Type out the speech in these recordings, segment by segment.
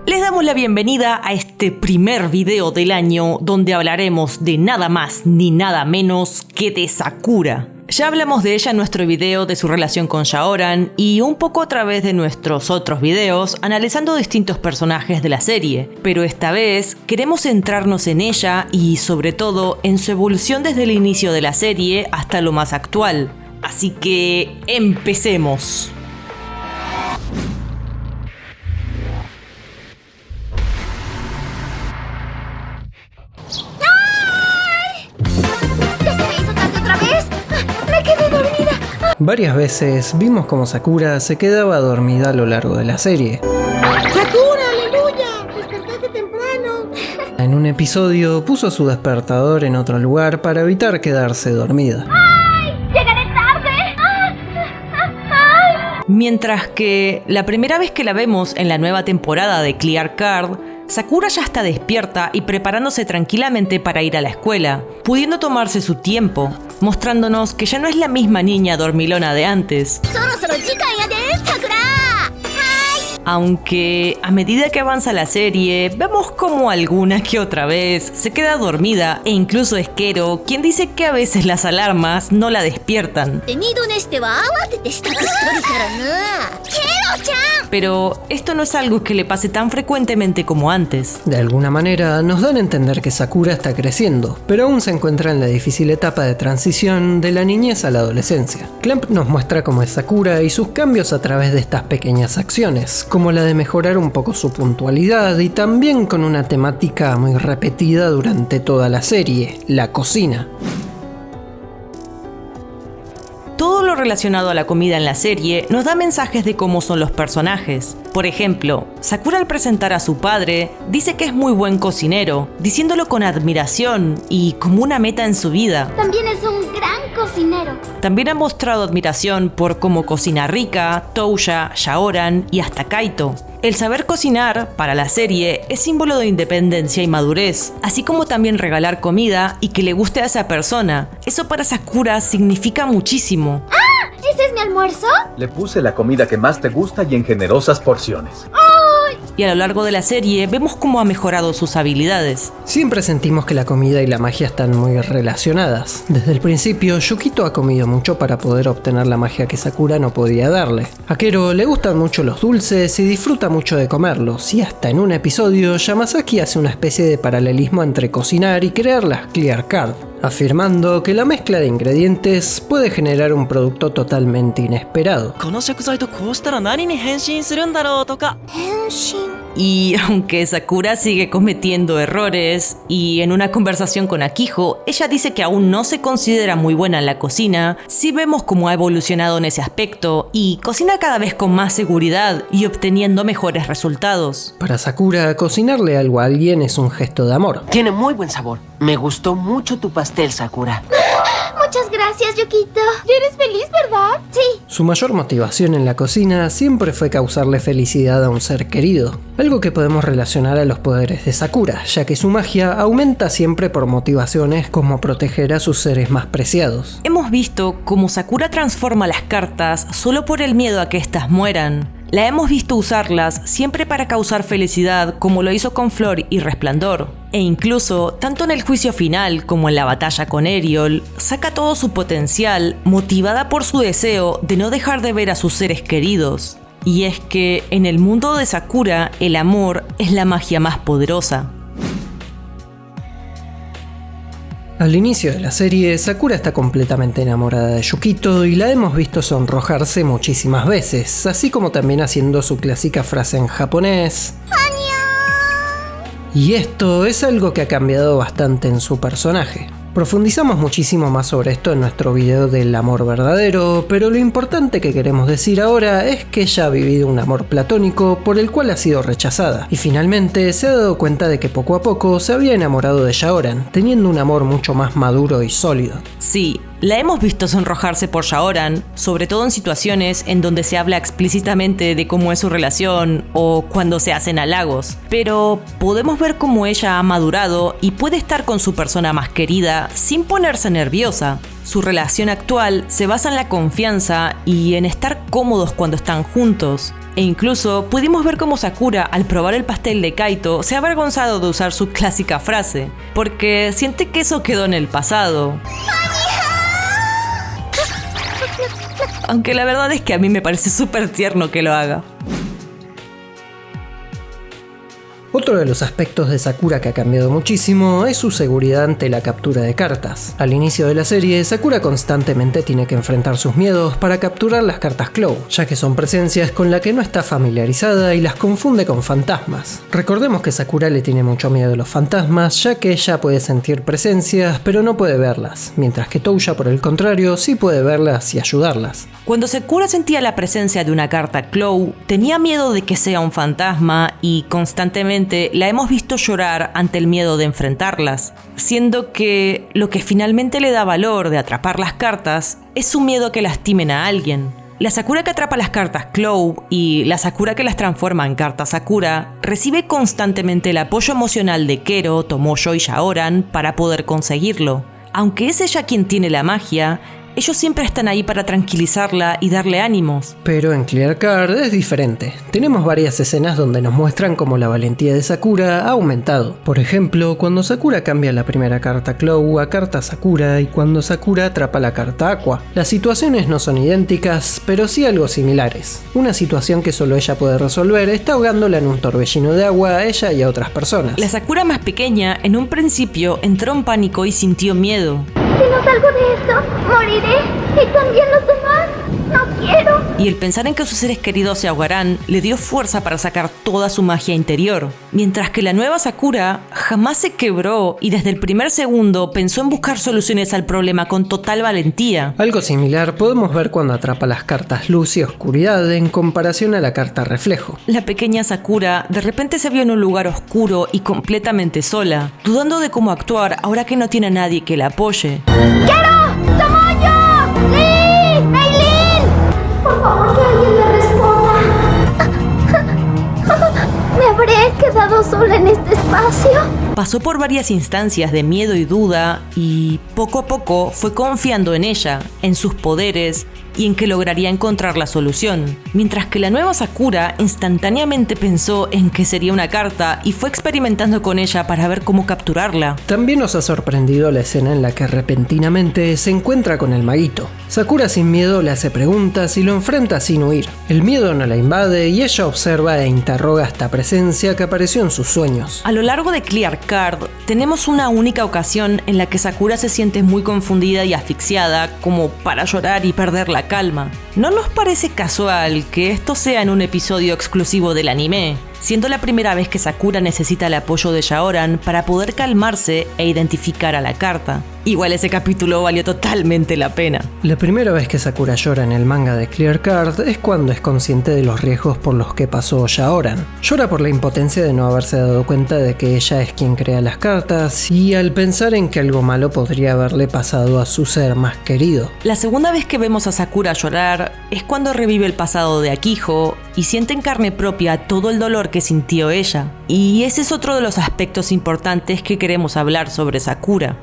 Les damos la bienvenida a este primer video del año donde hablaremos de nada más ni nada menos que de Sakura. Ya hablamos de ella en nuestro video de su relación con Shaoran y un poco a través de nuestros otros videos analizando distintos personajes de la serie, pero esta vez queremos centrarnos en ella y sobre todo en su evolución desde el inicio de la serie hasta lo más actual. Así que empecemos. Varias veces vimos como Sakura se quedaba dormida a lo largo de la serie. ¡Sakura, aleluya! ¡Despertate temprano! En un episodio puso su despertador en otro lugar para evitar quedarse dormida. ¡Ay! ¡Llegaré tarde! ¡Ay! Mientras que la primera vez que la vemos en la nueva temporada de Clear Card, Sakura ya está despierta y preparándose tranquilamente para ir a la escuela, pudiendo tomarse su tiempo, mostrándonos que ya no es la misma niña dormilona de antes. Aunque a medida que avanza la serie, vemos como alguna que otra vez se queda dormida e incluso es Kero quien dice que a veces las alarmas no la despiertan. Pero esto no es algo que le pase tan frecuentemente como antes. De alguna manera nos dan a entender que Sakura está creciendo, pero aún se encuentra en la difícil etapa de transición de la niñez a la adolescencia. Clamp nos muestra cómo es Sakura y sus cambios a través de estas pequeñas acciones, como la de mejorar un poco su puntualidad y también con una temática muy repetida durante toda la serie, la cocina. Todo lo relacionado a la comida en la serie nos da mensajes de cómo son los personajes. Por ejemplo, Sakura al presentar a su padre dice que es muy buen cocinero, diciéndolo con admiración y como una meta en su vida. También es un gran cocinero. También ha mostrado admiración por cómo cocina Rika, Touya, Shaoran y hasta Kaito. El saber cocinar, para la serie, es símbolo de independencia y madurez, así como también regalar comida y que le guste a esa persona. Eso para Sakura significa muchísimo. ¡Ah! ¿Ese es mi almuerzo? Le puse la comida que más te gusta y en generosas porciones. Y a lo largo de la serie vemos cómo ha mejorado sus habilidades. Siempre sentimos que la comida y la magia están muy relacionadas. Desde el principio, Yukito ha comido mucho para poder obtener la magia que Sakura no podía darle. A Kero le gustan mucho los dulces y disfruta mucho de comerlos, y hasta en un episodio, Yamasaki hace una especie de paralelismo entre cocinar y crear las Clear Card, afirmando que la mezcla de ingredientes puede generar un producto totalmente inesperado. Y aunque Sakura sigue cometiendo errores y en una conversación con Akiho, ella dice que aún no se considera muy buena en la cocina, sí vemos cómo ha evolucionado en ese aspecto y cocina cada vez con más seguridad y obteniendo mejores resultados. Para Sakura, cocinarle algo a alguien es un gesto de amor. Tiene muy buen sabor. Me gustó mucho tu pastel, Sakura. Muchas gracias, Yukito. ¿Ya eres feliz, verdad? Sí. Su mayor motivación en la cocina siempre fue causarle felicidad a un ser querido, algo que podemos relacionar a los poderes de Sakura, ya que su magia aumenta siempre por motivaciones como proteger a sus seres más preciados. Hemos visto cómo Sakura transforma las cartas solo por el miedo a que éstas mueran. La hemos visto usarlas siempre para causar felicidad, como lo hizo con Flor y Resplandor. E incluso, tanto en el juicio final como en la batalla con Eriol, saca todo su potencial, motivada por su deseo de no dejar de ver a sus seres queridos. Y es que, en el mundo de Sakura, el amor es la magia más poderosa. Al inicio de la serie, Sakura está completamente enamorada de Yukito y la hemos visto sonrojarse muchísimas veces, así como también haciendo su clásica frase en japonés. Y esto es algo que ha cambiado bastante en su personaje. Profundizamos muchísimo más sobre esto en nuestro video del amor verdadero, pero lo importante que queremos decir ahora es que ella ha vivido un amor platónico por el cual ha sido rechazada, y finalmente se ha dado cuenta de que poco a poco se había enamorado de Shaoran, teniendo un amor mucho más maduro y sólido. Sí, La hemos visto sonrojarse por Shaoran, sobre todo en situaciones en donde se habla explícitamente de cómo es su relación o cuando se hacen halagos. Pero podemos ver cómo ella ha madurado y puede estar con su persona más querida sin ponerse nerviosa. Su relación actual se basa en la confianza y en estar cómodos cuando están juntos. E incluso pudimos ver cómo Sakura, al probar el pastel de Kaito, se ha avergonzado de usar su clásica frase, porque siente que eso quedó en el pasado. Aunque la verdad es que a mí me parece súper tierno que lo haga. Otro de los aspectos de Sakura que ha cambiado muchísimo es su seguridad ante la captura de cartas. Al inicio de la serie, Sakura constantemente tiene que enfrentar sus miedos para capturar las cartas Claw, ya que son presencias con las que no está familiarizada y las confunde con fantasmas. Recordemos que Sakura le tiene mucho miedo a los fantasmas, ya que ella puede sentir presencias pero no puede verlas, mientras que Touya, por el contrario, sí puede verlas y ayudarlas. Cuando Sakura sentía la presencia de una carta Claw, tenía miedo de que sea un fantasma y constantemente la hemos visto llorar ante el miedo de enfrentarlas, siendo que lo que finalmente le da valor de atrapar las cartas es su miedo a que lastimen a alguien. La Sakura que atrapa las cartas Claw y la Sakura que las transforma en cartas Sakura recibe constantemente el apoyo emocional de Kero, Tomoyo y Shaoran para poder conseguirlo. Aunque es ella quien tiene la magia, ellos siempre están ahí para tranquilizarla y darle ánimos. Pero en Clear Card es diferente. Tenemos varias escenas donde nos muestran cómo la valentía de Sakura ha aumentado. Por ejemplo, cuando Sakura cambia la primera carta Claw a carta Sakura y cuando Sakura atrapa la carta Aqua. Las situaciones no son idénticas, pero sí algo similares. Una situación que solo ella puede resolver está ahogándola en un torbellino de agua a ella y a otras personas. La Sakura más pequeña, en un principio, entró en pánico y sintió miedo. Si no salgo de esto, moriré. Y también los demás. No quiero. Y el pensar en que sus seres queridos se ahogarán le dio fuerza para sacar toda su magia interior. Mientras que la nueva Sakura jamás se quebró y desde el primer segundo pensó en buscar soluciones al problema con total valentía. Algo similar podemos ver cuando atrapa las cartas luz y oscuridad en comparación a la carta reflejo. La pequeña Sakura de repente se vio en un lugar oscuro y completamente sola, dudando de cómo actuar ahora que no tiene a nadie que la apoye. ¡Kero! ¡Tomoyo! ¡Lee! ¡Eileen! Por favor, que alguien me responda. ¿Me habré quedado sola en este espacio? Pasó por varias instancias de miedo y duda y poco a poco fue confiando en ella, en sus poderes y en que lograría encontrar la solución. Mientras que la nueva Sakura instantáneamente pensó en que sería una carta y fue experimentando con ella para ver cómo capturarla. También nos ha sorprendido la escena en la que repentinamente se encuentra con el maguito. Sakura sin miedo le hace preguntas y lo enfrenta sin huir. El miedo no la invade y ella observa e interroga esta presencia que apareció en sus sueños. A lo largo de Clear Card tenemos una única ocasión en la que Sakura se siente muy confundida y asfixiada como para llorar y perder la calma. ¿No nos parece casual que esto sea en un episodio exclusivo del anime, siendo la primera vez que Sakura necesita el apoyo de Shaoran para poder calmarse e identificar a la carta? Igual ese capítulo valió totalmente la pena. La primera vez que Sakura llora en el manga de Clear Card es cuando es consciente de los riesgos por los que pasó Shaoran. Llora por la impotencia de no haberse dado cuenta de que ella es quien crea las cartas y al pensar en que algo malo podría haberle pasado a su ser más querido. La segunda vez que vemos a Sakura llorar es cuando revive el pasado de Akiho y siente en carne propia todo el dolor que sintió ella. Y ese es otro de los aspectos importantes que queremos hablar sobre Sakura.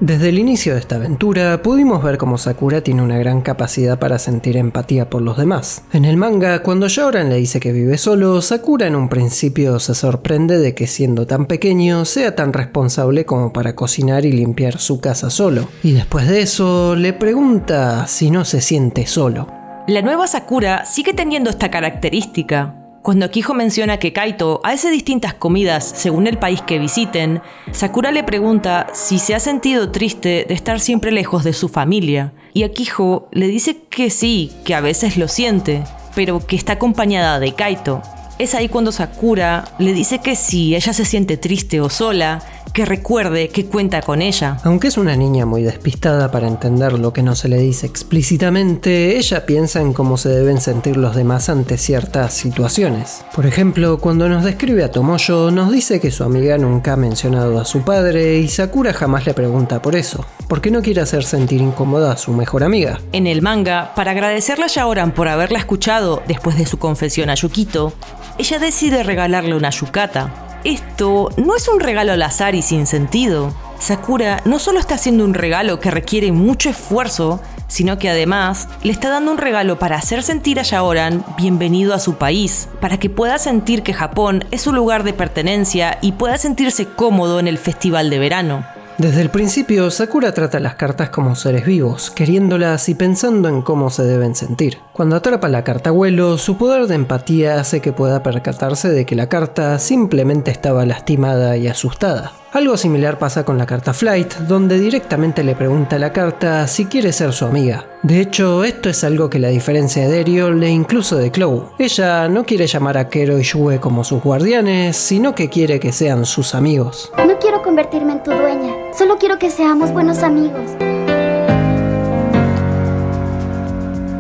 Desde el inicio de esta aventura pudimos ver cómo Sakura tiene una gran capacidad para sentir empatía por los demás. En el manga, cuando Shaoran le dice que vive solo, Sakura en un principio se sorprende de que siendo tan pequeño sea tan responsable como para cocinar y limpiar su casa solo. Y después de eso le pregunta si no se siente solo. La nueva Sakura sigue teniendo esta característica. Cuando Akiho menciona que Kaito hace distintas comidas según el país que visiten, Sakura le pregunta si se ha sentido triste de estar siempre lejos de su familia. Y Akiho le dice que sí, que a veces lo siente, pero que está acompañada de Kaito. Es ahí cuando Sakura le dice que si ella se siente triste o sola, que recuerde que cuenta con ella. Aunque es una niña muy despistada para entender lo que no se le dice explícitamente, ella piensa en cómo se deben sentir los demás ante ciertas situaciones. Por ejemplo, cuando nos describe a Tomoyo, nos dice que su amiga nunca ha mencionado a su padre y Sakura jamás le pregunta por eso, porque no quiere hacer sentir incómoda a su mejor amiga. En el manga, para agradecerle a Shaoran por haberla escuchado después de su confesión a Yukito, ella decide regalarle una yukata. Esto no es un regalo al azar y sin sentido. Sakura no solo está haciendo un regalo que requiere mucho esfuerzo, sino que además le está dando un regalo para hacer sentir a Shaoran bienvenido a su país, para que pueda sentir que Japón es su lugar de pertenencia y pueda sentirse cómodo en el festival de verano. Desde el principio, Sakura trata las cartas como seres vivos, queriéndolas y pensando en cómo se deben sentir. Cuando atrapa la carta abuelo, su poder de empatía hace que pueda percatarse de que la carta simplemente estaba lastimada y asustada. Algo similar pasa con la carta Flight, donde directamente le pregunta a la carta si quiere ser su amiga. De hecho, esto es algo que la diferencia de Eriol e incluso de Cloud. Ella no quiere llamar a Kero y Yue como sus guardianes, sino que quiere que sean sus amigos. No quiero convertirme en tu dueña, solo quiero que seamos buenos amigos.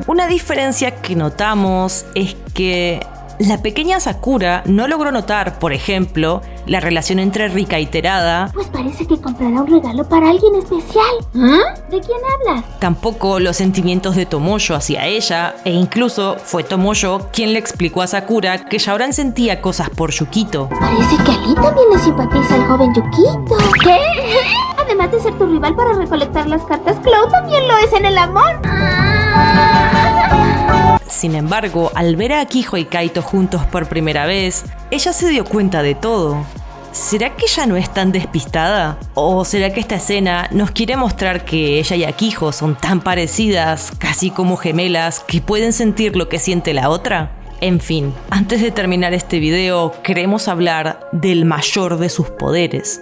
Una diferencia que notamos es que la pequeña Sakura no logró notar, por ejemplo, la relación entre Rika y Terada. Pues parece que comprará un regalo para alguien especial. ¿De quién hablas? Tampoco los sentimientos de Tomoyo hacia ella, e incluso fue Tomoyo quien le explicó a Sakura que Shaoran sentía cosas por Yukito. Parece que a Lee también le simpatiza el joven Yukito. ¿Qué? Además de ser tu rival para recolectar las cartas, Cloud también lo es en el amor. Sin embargo, al ver a Akiho y Kaito juntos por primera vez, ella se dio cuenta de todo. ¿Será que ella no es tan despistada? ¿O será que esta escena nos quiere mostrar que ella y Akiho son tan parecidas, casi como gemelas, que pueden sentir lo que siente la otra? En fin, antes de terminar este video, queremos hablar del mayor de sus poderes.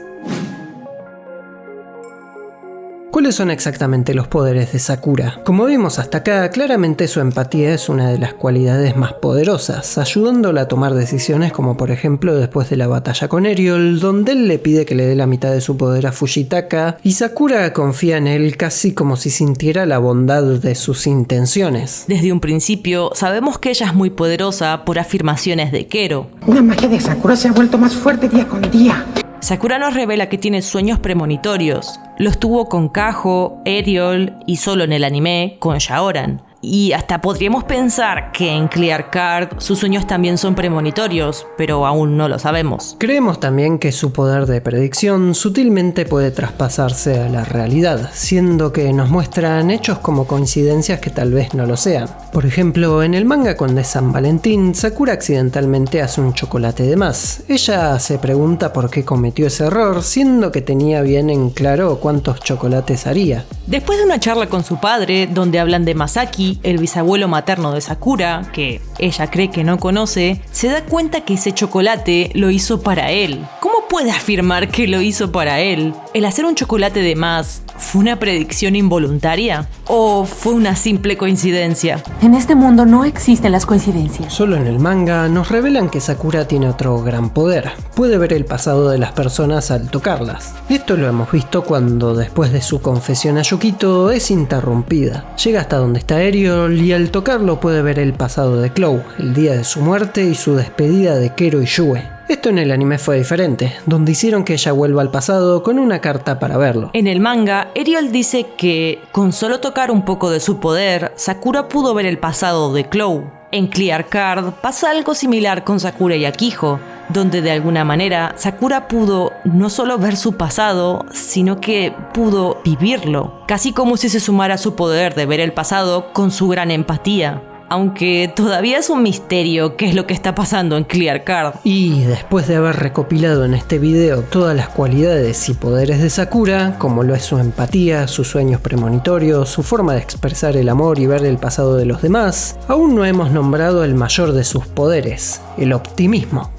¿Cuáles son exactamente los poderes de Sakura? Como vimos hasta acá, claramente su empatía es una de las cualidades más poderosas, ayudándola a tomar decisiones como por ejemplo después de la batalla con Eriol, donde él le pide que le dé la mitad de su poder a Fujitaka, y Sakura confía en él casi como si sintiera la bondad de sus intenciones. Desde un principio, sabemos que ella es muy poderosa por afirmaciones de Kero. La magia de Sakura se ha vuelto más fuerte día con día. Sakura nos revela que tiene sueños premonitorios. Los tuvo con Kaho, Eriol y solo en el anime con Shaoran. Y hasta podríamos pensar que en Clear Card sus sueños también son premonitorios, pero aún no lo sabemos. Creemos también que su poder de predicción sutilmente puede traspasarse a la realidad, siendo que nos muestran hechos como coincidencias que tal vez no lo sean. Por ejemplo, en el manga cuando es San Valentín, Sakura accidentalmente hace un chocolate de más. Ella se pregunta por qué cometió ese error, siendo que tenía bien en claro cuántos chocolates haría. Después de una charla con su padre, donde hablan de Masaki, el bisabuelo materno de Sakura, que ella cree que no conoce, se da cuenta que ese chocolate lo hizo para él. ¿Cómo puede afirmar que lo hizo para él? ¿El hacer un chocolate de más fue una predicción involuntaria? ¿O fue una simple coincidencia? En este mundo no existen las coincidencias. Solo en el manga nos revelan que Sakura tiene otro gran poder. Puede ver el pasado de las personas al tocarlas. Esto lo hemos visto cuando, después de su confesión a Yukito, es interrumpida. Llega hasta donde está Eriol y al tocarlo puede ver el pasado de Cloud, el día de su muerte y su despedida de Kero y Yue. Esto en el anime fue diferente, donde hicieron que ella vuelva al pasado con una carta para verlo. En el manga, Eriol dice que con solo tocar un poco de su poder, Sakura pudo ver el pasado de Cloud. En Clear Card pasa algo similar con Sakura y Akiho, donde de alguna manera Sakura pudo no solo ver su pasado, sino que pudo vivirlo, casi como si se sumara su poder de ver el pasado con su gran empatía. Aunque todavía es un misterio qué es lo que está pasando en Clear Card. Y después de haber recopilado en este video todas las cualidades y poderes de Sakura, como lo es su empatía, sus sueños premonitorios, su forma de expresar el amor y ver el pasado de los demás, aún no hemos nombrado el mayor de sus poderes, el optimismo.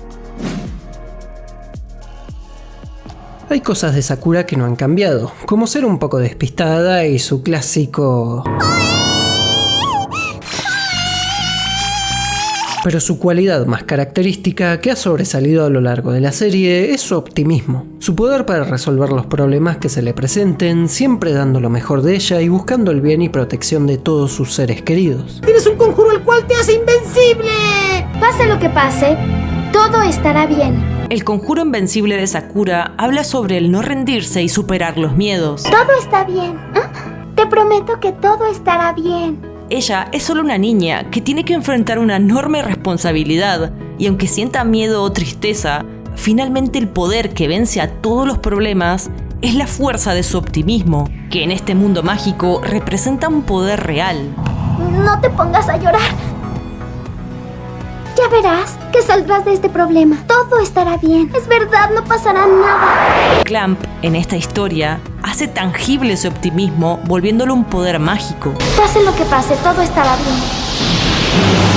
Hay cosas de Sakura que no han cambiado, como ser un poco despistada y su clásico... Pero su cualidad más característica, que ha sobresalido a lo largo de la serie, es su optimismo. Su poder para resolver los problemas que se le presenten, siempre dando lo mejor de ella y buscando el bien y protección de todos sus seres queridos. Tienes un conjuro el cual te hace invencible. Pase lo que pase, todo estará bien. El conjuro invencible de Sakura habla sobre el no rendirse y superar los miedos. Todo está bien. ¿Ah? Te prometo que todo estará bien. Ella es solo una niña que tiene que enfrentar una enorme responsabilidad y aunque sienta miedo o tristeza, finalmente el poder que vence a todos los problemas es la fuerza de su optimismo, que en este mundo mágico representa un poder real. No te pongas a llorar. Ya verás que saldrás de este problema. Todo estará bien. Es verdad, no pasará nada. Clamp, en esta historia, hace tangible su optimismo, volviéndolo un poder mágico. Pase lo que pase, todo estará bien.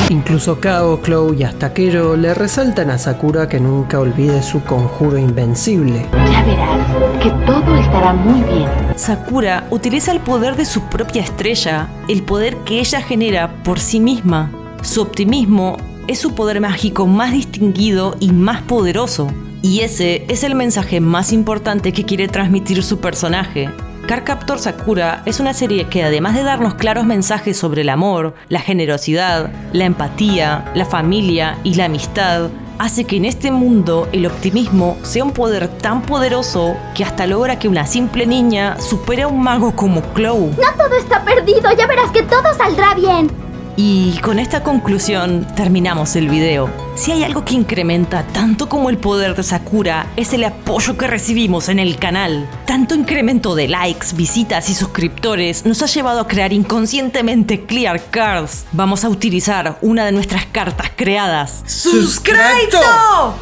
Incluso Kao, Chloe y hasta Kero le resaltan a Sakura que nunca olvide su conjuro invencible. Ya verás que todo estará muy bien. Sakura utiliza el poder de su propia estrella, el poder que ella genera por sí misma. Su optimismo es su poder mágico más distinguido y más poderoso. Y ese es el mensaje más importante que quiere transmitir su personaje. Cardcaptor Sakura es una serie que además de darnos claros mensajes sobre el amor, la generosidad, la empatía, la familia y la amistad, hace que en este mundo el optimismo sea un poder tan poderoso que hasta logra que una simple niña supere a un mago como Chloe. No todo está perdido, ya verás que todo saldrá bien. Y con esta conclusión terminamos el video. Si hay algo que incrementa tanto como el poder de Sakura, es el apoyo que recibimos en el canal. Tanto incremento de likes, visitas y suscriptores nos ha llevado a crear inconscientemente Clear Cards. Vamos a utilizar una de nuestras cartas creadas. ¡Suscripto!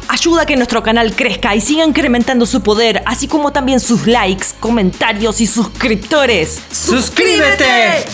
Ayuda a que nuestro canal crezca y siga incrementando su poder, así como también sus likes, comentarios y suscriptores. ¡Suscríbete!